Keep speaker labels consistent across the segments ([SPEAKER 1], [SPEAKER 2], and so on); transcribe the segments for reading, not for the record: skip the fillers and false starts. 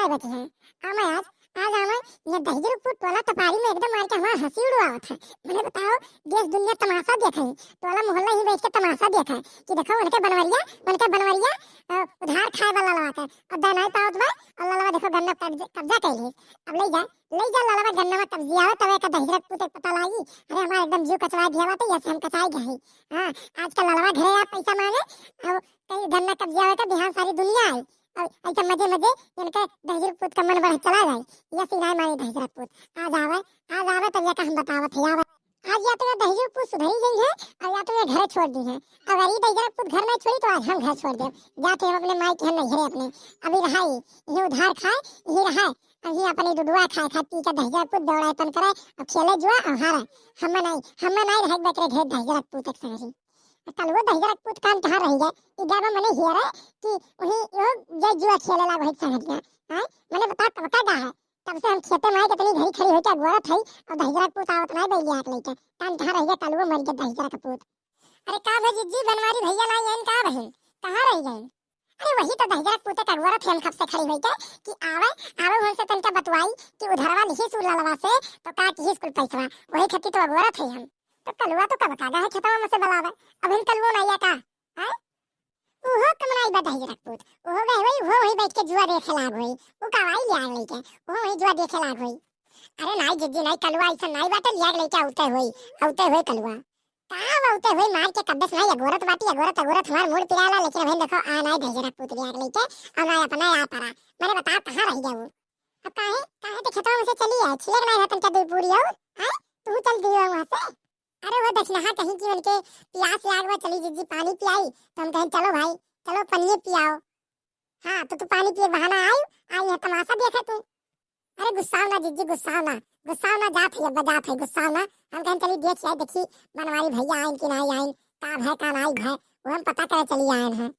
[SPEAKER 1] काय बची है आमा आज आमा ये दहजर पुट टोला टपारी में एकदम मार के हमारा हंसी उड़ावत है। मैंने बताओ देश दुनिया तमाशा देखे टोला मोहल्ला ही बैठ के तमाशा देखे कि देखो उनके बनवरिया उधार खाए वाला लवा के और दाना पावत बा और ललवा देखो गन्ना कब्जा कर ली। अब ले जा ललवा गन्ना में कब्जा आवे तवे का दहजर पुट पता लागी। अरे हमारा एकदम जीव कचवा दिया बात है, ऐसे हम कचाई गए। हां आजकल ललवा घरे आ पैसा मांगे और कहीं गन्ना कब्जा आवे तो बिहार सारी दुनिया आई और ऐसा मजे इनके दहजर पुत का मन बढ़ चला जाए। ये सिनाई मारी दहजर पुत आज आवे तब जाकर हम बतावत है। आज या तो ये दहजर पुत सुधरी गई है और या तो ये घर छोड़ दी है। अगर ये दहजर पुत घर नहीं छोड़ी तो आज हम घर छोड़ दे जाते हम अपने माई के नहीं घरे अपने अभी रहाई ये उधार खाए ये रहा अभी अपने दुडुआ खाए पी के दहजर पुत दौड़ापन करे और खेले जुआ और हारे हम नहीं रह बकरे घर दहजर पुत एक संगी कल वो दहजर पुत काम कहां रह गए इगाबा मने हियर है कि वही यो जय जुआ खेले ला वही संग गया। हां मैंने बता कब का है तब से हम खेते में कितनी घड़ी खड़ी होके गोरा थई और दहजर पुत आवत नहीं बैल गया लेके काम कहां रह गया कल वो मर गया दहजर पुत। अरे का भजी जी बनवारी भैया ना यन का बहन कहां रह गए। अरे वही तो दहजर पुत का गोरा थे हम कब से खड़ी होई के कि आवे हमसे तनका बतवाई कि उधरवा लिखी सुला लवा से तो का की स्कूल पैसा वही खती तो गोरा थे हम तो कलवा तो कब कागा है खेतवा में से बलावे अब इन कलवो नहीं आता है ओहो कमराई बा दहजर पुत ओहो गए वही बैठ के जुआ देखे लाग होई वो कवाई लिया लेके वो वही जुआ देखे लाग होई। अरे नहीं जिद्दी नहीं कलवा ऐसा नहीं बाटे लिया लेके आउते होई कलवा का आउते होई मार के कब्बस नहीं अगोरत बाटी अगोरत हमार मूड पिराला लेकिन भाई देखो आ नहीं दहजर पुत लिया लेके अब ना अपना आ पारा मैंने बता कहां रह गया वो अब काहे तो खेतवा में से चली है छिलक नहीं रहतन का दूर पूरी हो है तू चल दियो वहां से। अरे वो दक्षिणा कहीं की उनके प्यास लाग में चली जिज्जी पानी पियाई तो हम कहें चलो भाई चलो पनिये पियाओ। हाँ तो तू पानी पिए बहाना आई है तमाशा देखे तू। अरे गुस्साओ ना जिज्जी गुस्साओ ना जात है बजात है गुस्साओ ना हम कहें चली देख जाए देखी बनवारी भैया आइन कि नहीं आइन का है का नहीं है वो हम पता करे चली आए हैं।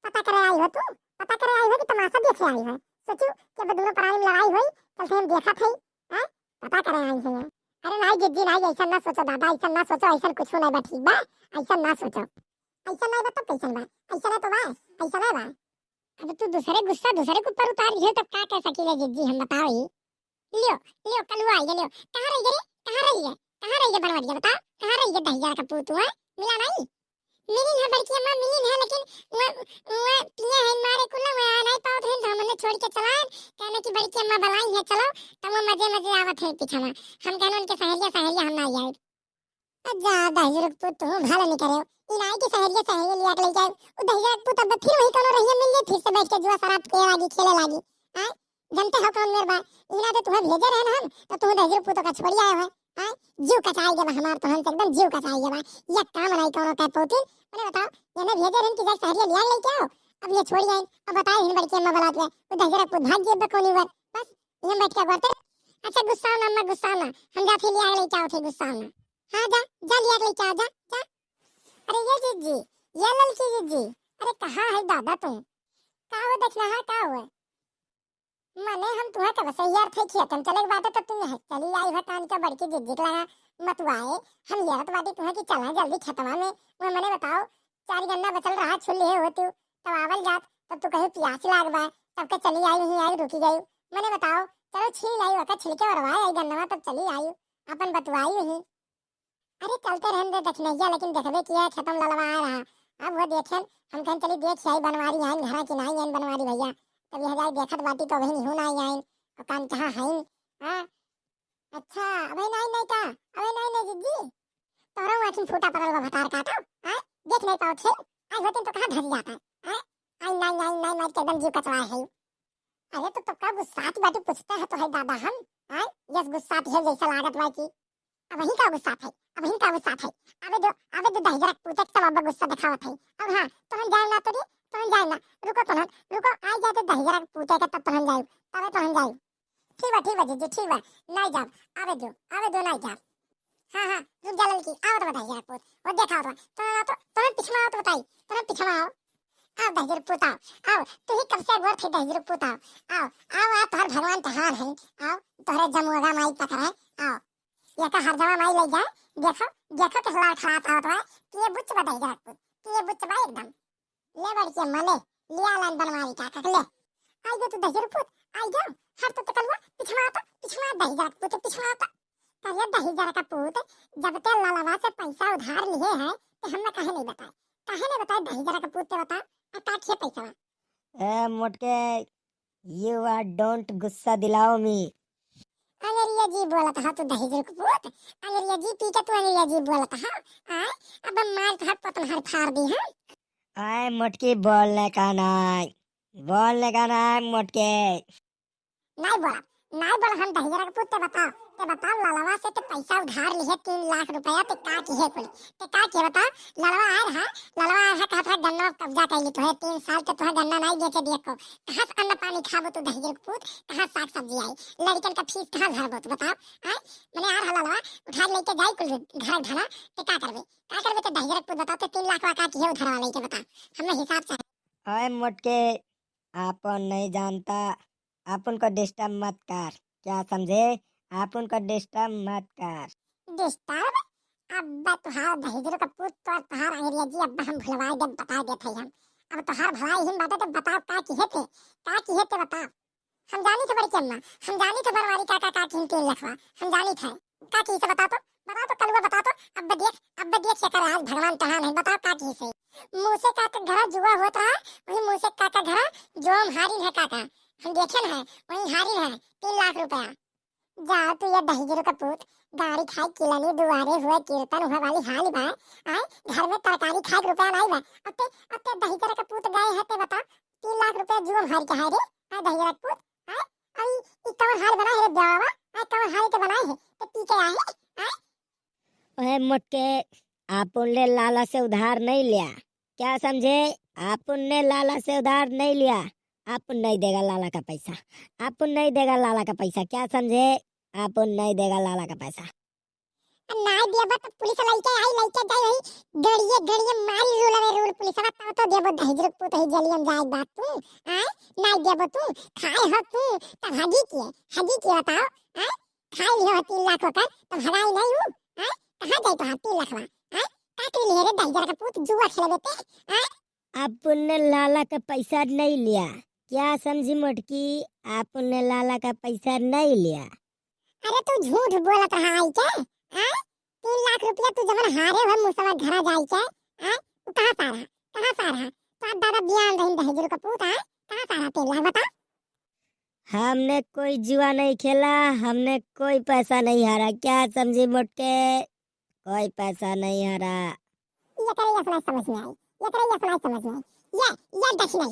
[SPEAKER 1] पता करे आई हो तू पता करे आई हो कि तमाशा देखे आई है सोचू कि दोनों प्राणी में लड़ाई हुई कल से हम देखा थे हैं पता करे आई है। अरे नहीं जिद्दी नहीं ऐसा ना सोचो दादा ऐसा ना सोचो ऐसा कुछ नहीं बा ठीक बा ऐसा ना सोचो ऐसा नहीं बा तो कैसा बा ऐसा ना तो बा ऐसा नहीं बा। अब तू दूसरे गुस्सा दूसरे के ऊपर उतार दियो तो क्या कह सकीले जिद्दी हम बताओ ही लियो कलवा आई लियो कहां रही है बनवारिया बता कहां रही है दहजर का पुत हुआ मिला नहीं मिली है बड़की अम्मा मिली है लेकिन वो पिए है मारे कुल्ला में आ नहीं पाओ थे हमने छोड़ के चलाए कहने की बड़की अम्मा बुलाई है चलो तब मजे आवत है पीछे में हम कहने उनके सहेलिया हम ना आए अच्छा दहजर पुत तू भला नहीं करे इनाई की सहेलिया लिया के ले जाए वो दहजर पुत अब फिर वही कोनो रहिए मिल ले फिर से बैठ के जुआ शराब पिए लागी खेले लागी हां जानते हो कौन मेरे बा इना तो तुम्हें भेजे रहे ना हम तो तुम दहजर पुत का छोड़ आए हो हां जीव कचाई गया हमार तो हम एकदम जीव कचाई गया ये काम नहीं कोनो कह पोती मैंने बताओ ये भेजे रहे कि जैसे सहेलिया लिया लेके आओ अब ये छोड़ गए अब बताओ इन बड़की अम्मा बुलाते वो दहजर पुत भाग गए बकोनी वर बस ये बैठ के बोलते अच्छा गुस्सा ना हम जा फिर लिया लेके आओ थे गुस्सा ना हाँ जा लिया लेके आओ जा। अरे ये जिज्जी ये ललकी जिज्जी अरे कहाँ है दादा तुम का हो देखना है का हुआ मने हम तुम्हें कब से यार थे किया तुम चले बात तो तुम चली आई है कान का बड़की जिज्जी के लगा मतवाए हम यार तो बात तुम्हें कि चला जल्दी खेतवा में वो मैंने बताओ 4 गन्ना बचल रहा छुल्ले हो तू तब आवल जात तब तू कहे प्यास लाग बा तब के चली आई नहीं आई रुकी गई मैंने बताओ चलो छील लाई वका छिलके वरवाए आई गन्ना तब चली आई अपन बतवाई नहीं। अरे चलते रहने दे देखने लेकिन देखबे किया खत्म ललवा आ रहा अब वो देखें हम कहें चली देख आई बनवारी आइन घरा की नहीं आइन बनवारी भैया तब यह जाए देखत बाटी तो वही नहीं आई आइन और कान कहाँ है हां अच्छा अबे नहीं का अबे नहीं जिज्जी तोरा आखिर फूटा पड़ल बा भतार काटा हां देख नहीं पाओ थे आई होते तो कहां धस जाता है आई नहीं एकदम जीव कचरा है। अरे तो का गुस्सा बाटी पूछता है तो है दादा हम हां यस गुस्सा है जैसा लागत बा की अब वही का गुस्सा है अबे दो दहजर पूछे सब अब गुस्सा दिखावत है अब हां तो हम जाए ना तो हम जाए ना रुको आई जाए तो दहजर पूछे का तब तो हम जाए तब तो हम जाए ठीक बा जी ठीक बा नहीं जाओ आवे दो नहीं जाओ हां रुक जा लड़की आओ तो दहजर पूछ वो देखा तो तुम पीछे आओ तो बताई तुम पीछे आओ दहजर पूछ आओ तू ही कब से गोर थे दहजर पूछ आओ तोहर भगवान तहार है आओ तोहरे जमुआ माई पकड़े आओ ये का हर जगह माई ले जाए देखो के हला खड़ा था तो ये बुच्च बताई जरा पूछ ये बुच्च बा एकदम ले बड़ के मले लिया लाइन बनवारी का ले आई गो तू दही पुत आई गो हर तो कलवा पिछवा दही जरा पुत पिछवा कहिए दही जरा का पुत जब ते ललवा से पैसा उधार लिए है तो हमने काहे नहीं बताए दही जरा का पुत ते बता का किए पैसा
[SPEAKER 2] ए मोटके यू आर डोंट गुस्सा दिलाओ मी।
[SPEAKER 1] अंग्रेजी जी बोलत हा तू दही जरा का पुत अंग्रेजी पी के तू अंग्रेजी बोलत हा आय अब मार तो पतन हर फाड़ दी है
[SPEAKER 2] आए मोटकी बोलने का नाम मोटके
[SPEAKER 1] नहीं बोला हम दही जरा का पुत ते बताओ ललवा से ते पैसा उधार लिए 3 लाख रुपया ते का किए कुल ते का किए बता ललवा आया है कहा था गन्ना कब्जा कर ली तो है 3 साल ते तो गन्ना नहीं बेचे दिए को कहां से अन्न पानी खाबो तू दही जरा का पुत कहां साग सब्जी आई लड़कन का फीस कहां भरबो तू बताओ आय मने यार ललवा उठा लेके जाई कुल घर धना ते का करबे ते दही जरा का पुत बताओ ते 3 लाख का किए उधार वाले के बता हमने हिसाब से
[SPEAKER 2] आए मोटके आपन नहीं जानता आपन को डिस्टर्ब मत कर क्या समझे आपन को डिस्टर्ब मत कर
[SPEAKER 1] डिस्टर्ब अब्बा तुहार दही जरा का पुत तो तुहार अंग्रेजी अब्बा हम भुलवा दे बता देते हम अब तुहार भलाई हिम बात तो बताओ का किए थे बताओ हम जानी थे बड़ी अम्मा हम जानी थे बरवारी का किन लखवा हम जानी थे का की से बता तो कलवा बता तो अब्बा देख से कर आज भगवान कहां है बताओ का की से मूसे का घर जुआ होत रहा वही मूसे का घर जोम हारिन है काका हम देखे ना है वही हारिन है 3 लाख रुपया जा तू ये दही जरा का पुत गाड़ी खाई किलानी दुआरे हुए कीर्तन हुआ वाली हाल बा आय घर में तरकारी खाई रुपया नहीं बा अब ते दही जरा का पुत गए है ते बता 3 लाख रुपया जुआ हार के है रे आ दही जरा का पुत आय आई ई कवर हाल बना है रे देवा आय कवर हाल के बनाए है ते पी के आए आय
[SPEAKER 2] ओए मोटके आपन ने लाला से उधार नहीं लिया क्या समझे आपन ने लाला से उधार नहीं लिया आपन नहीं देगा लाला का पैसा आपन नहीं देगा लाला का पैसा क्या समझे आपन नहीं देगा लाला का पैसा
[SPEAKER 1] नाय देबा तो पुलिस लइके जाई वही गड़िए मारी रूल पुलिस वाला तो देबो दही जरा पुत ही जलियन जाए बात तू आय नाय देबो तू खाए हो तू तब हगी की बताओ आय खाए लियो 3 लाख का तब हगाई नहीं हूं आय कहां जाई तो 3 लाख आय का के लिए रे दही जरा का पुत जुआ खेले देते आय
[SPEAKER 2] आपन ने लाला का पैसा नहीं लिया क्या समझी मोटकी आपन ने लाला का पैसा नहीं लिया
[SPEAKER 1] अरे तू झूठ बोलत रहा है क्या आय 3 लाख रुपया तू जमन हारे हो मुसवा घरा जाई क्या आय तू कहां पा रहा तो दादा बयान रही दही जरा का पुत आय कहां पा रहा 3 लाख बता
[SPEAKER 2] हमने कोई जुआ नहीं खेला हमने कोई पैसा नहीं हारा क्या समझी मोटके कोई पैसा नहीं हारा
[SPEAKER 1] ये करे अपना समझ में आई ये दक्षिणा ही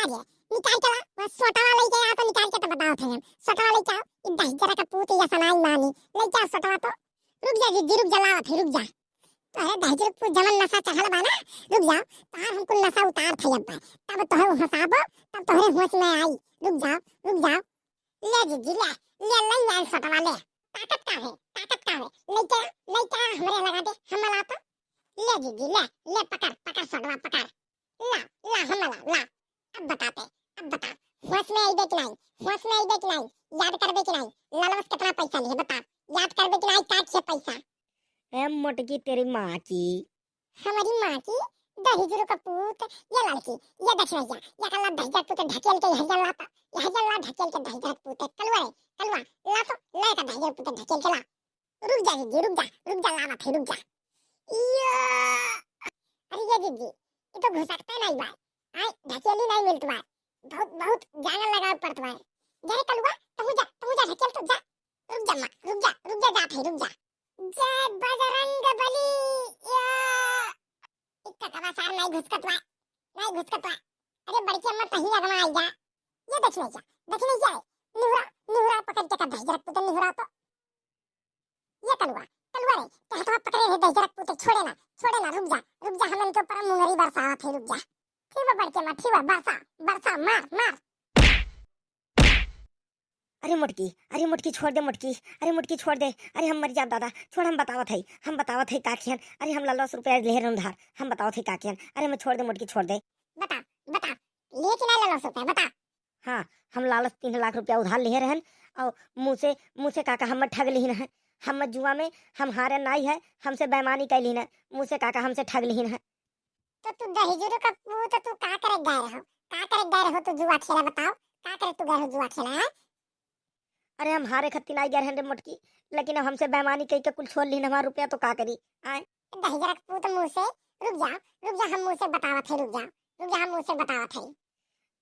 [SPEAKER 1] आ गया निकाल के ला बस सोटा वाला लेके आ तो निकाल के तो बताओ थे हम सोटा वाला लेके आओ ये दही जरा का पुत या सनाई मानी ले जा सोटा तो रुक जा जी रुक जा लावत है रुक जा तो अरे दही जरा पुत जमन नशा चढ़ल बा ना रुक जाओ तार हमको नशा उतार थे अब तब तो है हसाबो तब तो होश में आई रुक जाओ ले जी ले सोटा वाले ताकत का है लेके हमरे लगा दे हम ला तो ले जी ले पकड़ सोटवा पकड़ ला हम ला अब बता होश में आई कि नहीं याद करबे कि नहीं ललवस कितना पैसा लिए बता याद करबे कि नहीं का छे पैसा
[SPEAKER 2] ए मोटकी तेरी माँ की
[SPEAKER 1] हमारी माँ की दही जरा का पुत ये लड़की ये दक्षिणा या कल्ला दही जरा पुत ढकेल के हजल ला ढकेल के दही जरा पुत कलवा ला तो ले का दही जरा पुत ढकेल के ला रुक जा लावा थे रुक जा अरे ये दीदी ये तो घुसकता नहीं बा आय ढकेली नहीं मिलत बा बहुत जाने लगा पड़त बा जरे कलवा तू जा ढकेल तो जा रुक जा रुक जा जय बजरंग बली इतना कवा सार नहीं घुसकत बा अरे बड़की अम्मा तही अगमा आई जा ये दक्षिण जा निहुरा पकड़ के का दही जरा पुत निहुरा तो ये कलवा रे ते हथवा पकड़े रे दही जरा पुत छोड़े ना रुक जा हम इनके ऊपर मुंगरी बरसावत है रुक जा ठीक बा बड़के मत ठीक बा बरसा मार
[SPEAKER 2] अरे मोटकी छोड़ दे मोटकी अरे मोटकी छोड़ दे अरे हम मर जा दादा छोड़ हम बतावत है काकियन अरे हम लालस रुपया ले रहे उधार हम बतावत है काकियन अरे मैं छोड़ दे मोटकी छोड़ दे
[SPEAKER 1] बता ले कि नहीं लालस रुपया बता
[SPEAKER 2] हाँ हम लालस 3 लाख रुपया उधार ले रहन और मुँह से काका हम ठग ली है हम जुआ में हम हारे नहीं है हमसे बेईमानी कैली है मुँह से काका हमसे ठग ली है
[SPEAKER 1] तो तू दही जरा का पुत तू का करे गए रहो का करे गए रहो तू जुआ खेला बताओ, का करे तू गए हो जुआ खेला है?
[SPEAKER 2] अरे हम हारे खत्ती नहीं गए हैं रे मोटकी, लेकिन अब हमसे बेईमानी कही के कुल छोड़ ली हमारा रुपया तो का करी आए।
[SPEAKER 1] दही जरा पूत मुंह से, रुक जा, हम मुंह से बतावत है, रुक जा हम मुंह से बतावत है।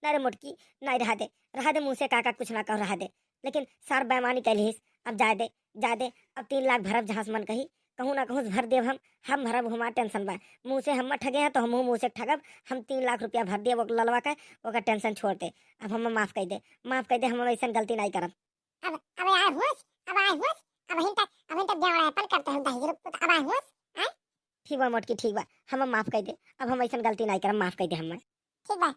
[SPEAKER 2] ना रे मोटकी, नहीं रहा दे मुँह से काका कुछ ना कहो, रहा दे। लेकिन सार बेईमानी कैलिस, अब जा दे। अब 3 लाख भरब जहाँ से मन कही, कहूँ ना कहूँ भर देव हम भरब, हमारा टेंशन बा। मुँह से हम ठगे हैं तो हम मुँह से ठगब। हम 3 लाख रुपया भर दिए वो ललवा के, ओकर टेंशन छोड़ दे। अब हम माफ कर दे, हम ऐसा गलती नहीं करब।
[SPEAKER 1] अब आए होश, अब तक देवड़ापन करते हो दही जरा पूत, अब आए होश।
[SPEAKER 2] ठीक बा मोटकी, ठीक बा, हम माफ कर दे। अब हम ऐसा गलती नहीं करब, माफ कर दे हम।
[SPEAKER 1] ठीक बा,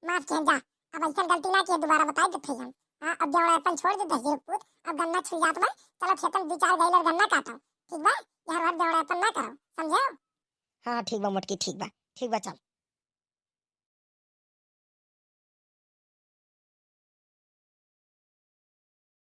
[SPEAKER 1] माफ किया जा। अब ऐसा गलती ना किए दोबारा बताई देते हम। हां अब देवड़ापन छोड़ दे दही जरा पूत, अब गन्ना छुल जात बा, चलो खेतन 2-4 गैलर गन्ना काटो। ठीक बा, यार देवड़ापन ना करो, समझो?
[SPEAKER 2] हाँ ठीक बा मोटकी, ठीक बा चल।